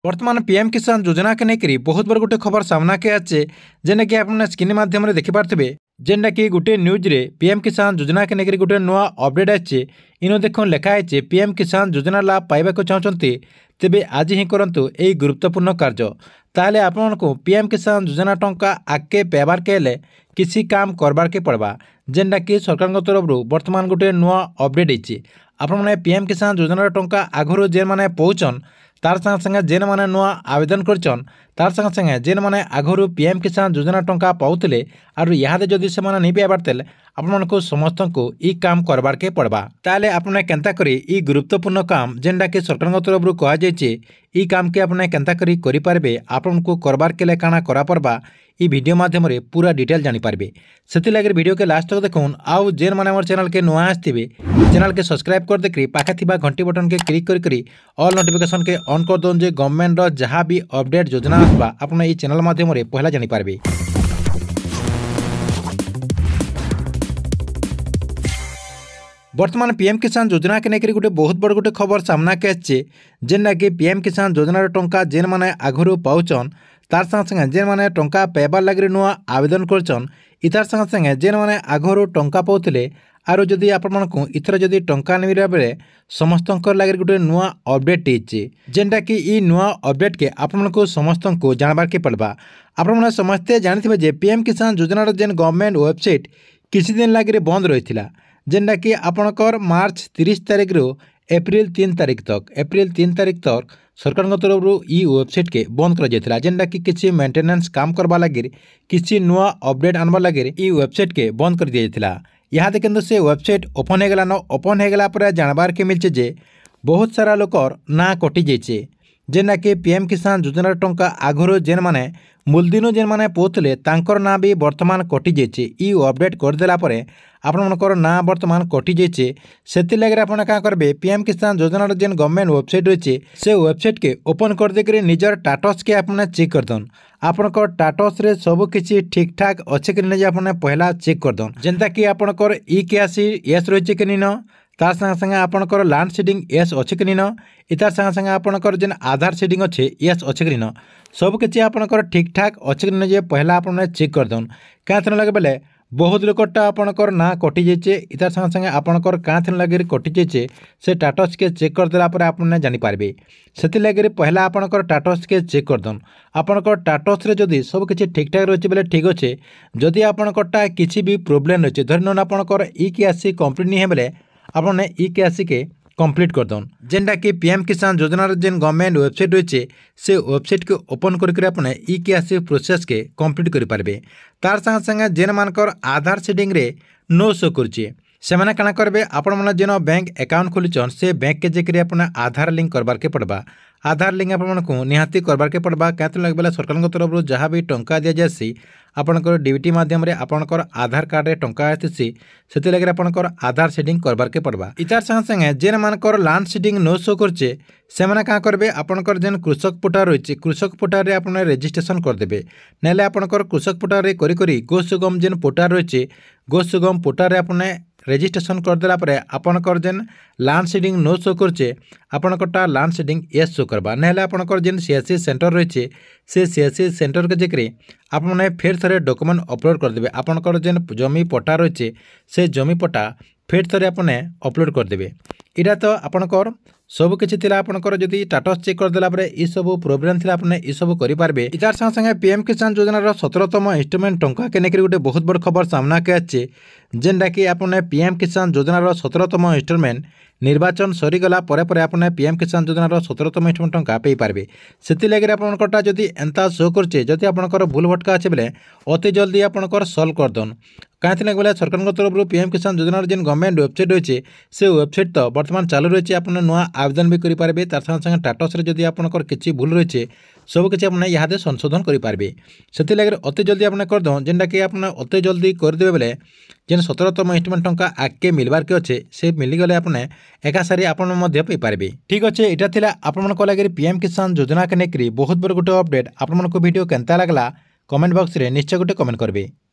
वर्तमान पीएम किसान योजना के लेकर बहुत बड़ गोटे खबर सामना के आचे जेने कि आपने स्क्रीन माध्यम देखिपारे जेनटा कि गोटे न्यूज रे पीएम किसान योजना के लेकर गोटे नुआ अपडेट आचे इनो देख लिखाई पीएम किसान योजना लाभ पाइबा चाहते तेबे आज ही करंतु यही गुरुत्वपूर्ण कार्य ताहले आपको पीएम किसान योजना टंका आगे पाइबार के लिए किसी काम करबार के पड़वा जेनटा कि सरकार तरफ वर्तमान गोटे नुआ अपडेट होती आपने पीएम किसान योजना टंका आगुरी जेन मैंने पहुँचन तार संगे संगे जेन मैंने नुआ आवेदन करछन तार संगे संगे जेन मैंने आगुरी पीएम किसान योजना टंका पाउतले आर इहादे जदि से नहीं पाइबार तेल आपको समस्त को ई काम करबार के पड़वा ताले आपने केंता करी ई गुरुत्वपूर्ण काम जेनटा कि सरकार तरफ कह जाइए ई काम के आपने केंता करी करि पारबे आपनको करबार के लिए काना करा पड़वा ई वीडियो माध्यम रे पूरा डिटेल जानी पारबे सेति लगे वीडियो के लास्ट तक देखुन आउ जेन माने हमर चैनल के नुआ आस्थिबे चैनल के सब्सक्राइब कर देकरी पाखे थिबा घंटी बटन के क्लिक करी ऑल नोटिफिकेशन के ऑन कर दोन जे गवर्नमेंट रो जहां भी अपडेट योजना आसबा आपने ई चैनल माध्यम रे पहला जानी पारबे। वर्तमान पीएम किसान योजना के लेकर गोटे बहुत बड़ गोटे खबर सामना के आछे जेनटा कि पीएम किसान योजना टंका जेन माने आगुरी पाउचन तार संगे संगे जेन माने टंका पाइबार लगे नुआ आवेदन करछन इतार संगे संगे जेन माने आगुरी टंका पाउतले आरो जदि आपको इथर जदि टंका मिलवा बेले समस्त लगे गोटे नुआ अपडेट होती जेनटा कि ई नुआ अपडेट के आपको समस्त को जानबार के पड़वा आपने समस्ते जानते जे पीएम किसान योजना जेन गवर्नमेंट वेबसाइट किसी दिन लगे बंद रही है जेनटा कि आपणकर मार्च 30 तारिख रू एप्रिल 3 तारिख तक सरकार तरफ ई वेबसाइट के बंद कर जाता जेनटा कि किसी मेंटेनेंस काम करवा लगे किसी नुआ अपडेट आनबार लगे ई वेबसाइट के बंद कर दिया यहाँ देखते से वेबसाइट ओपन हो गलान ओपन हो गला पर जानबार के मिलचे जे बहुत सारा लोकर ना कटि जाइए जेना कि पीएम किसान योजना टंका आगुरी जेन माने मूलदिन जेन माने पाउतले तांकर ना भी वर्तमान कटि जाइए ई अपडेट करदेला परे आपनकर ना वर्तमान कटि जाइए से लगे आप करेंगे पीएम किसान योजना जेन गवर्नमेंट वेबसाइट रही से वेबसाइट के ओपन कर देकर निजर स्टाटस के आपने चेक करदन आपनकर स्टाटस रे सब किसी ठीक ठाक अच्छे कि नहीं आपने पहला चेक करदन जेनता कि आपनकर ई केसी यस रही कि नहीं तार संगे संगे आपनकर लैंड सीडिंग यस अच्छे कि नहीं इतार संगे संगे आपनकर जेन आधार सीडिंग अच्छे यस अच्छे कि नहीं सब किसी आपनकर ठीक ठाक अच्छे कि नहीं पहला आपने चेक करदन क्या लगे बेले बहुत लोकटा आपणकर ना कटि जाइए इतार संगे संगे आपणकर क्या लगे कटि जाइए से स्टाटस के चेक करदेला पर आपने जानीपारे से लगे पहला आपणकर स्टाटस के चेक करदन आपणकर स्टाटस रे जदि सब किसी ठीक ठाक रही बेले ठीक अच्छे जदि आपणकरटा किसी भी प्रोब्लेम रही धरन आपणकर ई के आसी कंप्लीट नहीं बेले आपने ई के आसी के कंप्लीट करदन जेनटा कि पीएम किसान योजना जेन गवर्नमेंट वेबसाइट रही से वेबसाइट के ओपन करके आपने ई के आसी प्रोसेस के कंप्लीट करेंगे तार संगे संगे जेन मानकर आधार सीडिंग रे नो शो करुचे से मैंने काना करेंगे आपण जेन बैंक अकाउंट खोलीचन से बैंक के जेकि अपने आधार लिंक करबार के पड़वा आधार लिंक आपको निहाती करबार के पड़वा क्या लगे बेले सरकार तरफ जहाँ भी टंका दि जासी आपणकर डीबीटी माध्यम रे आपणकर आधार कार्ड रे टंका आसी से लगे आपणकर आधार सीडिंग करबार के पड़वा इतार संगे संगे जेन मानकर लैंड सीडिंग नो शो करचे से मैंने क्या करेंगे आपणकर जेन कृषक पोर्टाल रही कृषक पोर्टाल रे आपने रजिस्ट्रेशन करदेबे नेले आपणकर कृषक पोर्टाल रे करी गो सुगम जेन पोर्टाल रही गो सुगम पोर्टाल रे आपने रजिस्ट्रेशन करदेला परे आपणकर जेन लैंड सीडिंग नो शो करचे आपणकटा लैंड सीडिंग यस शो करवा नेले आपणकर जेन सीएससी सेंटर रही से सीएससी सेंटर के जेकि आपने फिर थे डॉक्यूमेंट अपलोड करदेबे आपणकर जेन जमी पट्टा रही से जमी पट्टा फिर थे आपने अपलोड करदेबे इटा तो आपणकर सब किसी थिला आपणकर जदि स्टाटस चेक करदेला परे ई सब प्रोब्लेम थिला आपने ई सब करि पारबे इतार संगे संगे पीएम किसान योजना रो 17तम इंस्टॉलमेंट टंका के नेकरी गोटे बहुत बड़ खबर सामना के आछे जेनटा कि आपने पीएम किसान योजना रो 17तम इंस्टॉलमेंट निर्वाचन सरीगला परे आपने पीएम किसान योजना रो 17तम इंस्टॉलमेंट टंका पे पारबे सेति लगे आपनकटा जदि एंता शो करछे जदि आपनकर भूल भटका আছে बेले अति जल्दी आपनकर सॉल्व करदन कहीं लगे बेले सरकार तरफ पीएम किसान योजना जेन गवर्नमेंट वेबसाइट रही से वेबसाइट तो वर्तमान चालू रही आपने नुआ आवेदन भी करेंगे तार संगे संगे स्टाटस जदि आपनकर किसी भूल रही सब किसी आपने यहाँ संशोधन करेंगे से लगे अति जल्दी आपने करद जेनटा कि आपने अति जल्दी करदे बेले जेन 17तम इंस्टॉलमेंट टंका आगे मिलबार के अच्छे से मिलीगले आपने एका सारी आपरे ठीक अच्छे यहाँ थी आपण लगे पीएम किसान योजना के लेकर बहुत बड़ गोटे अपडेट आपको वीडियो केनता लगला कमेंट बॉक्स रे निश्चय गोटे कमेंट करेंगे।